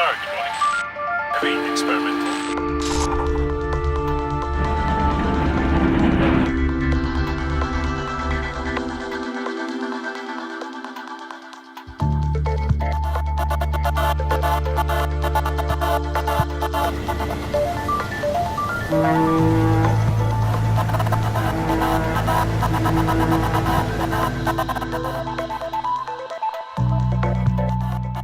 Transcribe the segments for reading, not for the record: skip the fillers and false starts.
sir, good morning. Heavy experimental.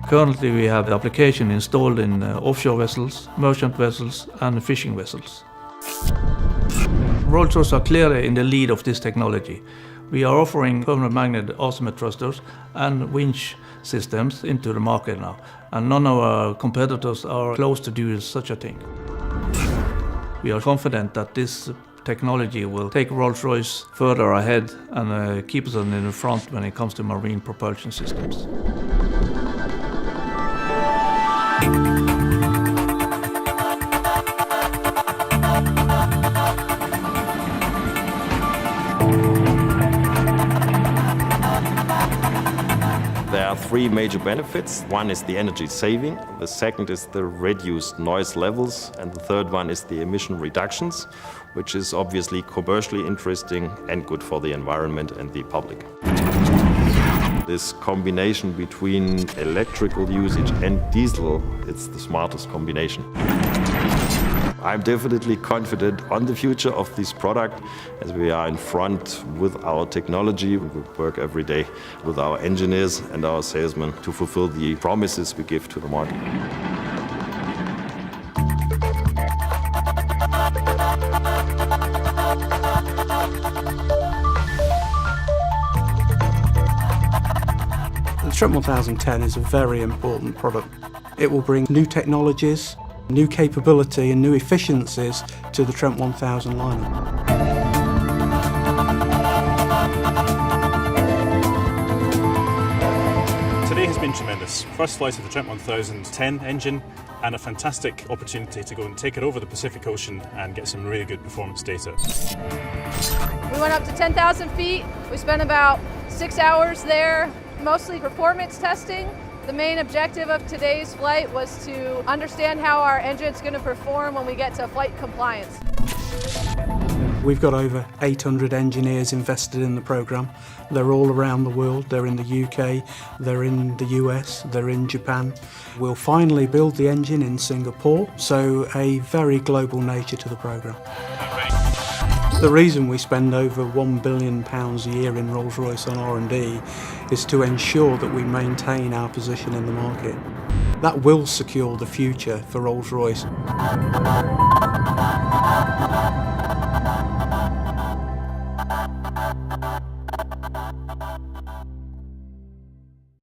Currently we have the application installed in offshore vessels, merchant vessels and fishing vessels. Rolls-Royce are clearly in the lead of this technology. We are offering permanent magnet azimuth thrusters and winch systems into the market now, and none of our competitors are close to doing such a thing. We are confident that this technology will take Rolls-Royce further ahead and keep us in the front when it comes to marine propulsion systems. There are three major benefits. One is the energy saving, the second is the reduced noise levels, and the third one is the emission reductions, which is obviously commercially interesting and good for the environment and the public. This combination between electrical usage and diesel, it's the smartest combination. I'm definitely confident on the future of this product as we are in front with our technology. We work every day with our engineers and our salesmen to fulfill the promises we give to the market. The Trent 1010 is a very important product. It will bring new technologies, new capability and new efficiencies to the Trent 1000 lineup. Today has been tremendous. First flight of the Trent 1010 engine and a fantastic opportunity to go and take it over the Pacific Ocean and get some really good performance data. We went up to 10,000 feet. We spent about 6 hours there, mostly performance testing. The main objective of today's flight was to understand how our engine's going to perform when we get to flight compliance. We've got over 800 engineers invested in the programme. They're all around the world. They're in the UK, they're in the US, they're in Japan. We'll finally build the engine in Singapore, so a very global nature to the programme. The reason we spend over £1 billion a year in Rolls-Royce on R&D is to ensure that we maintain our position in the market. That will secure the future for Rolls-Royce.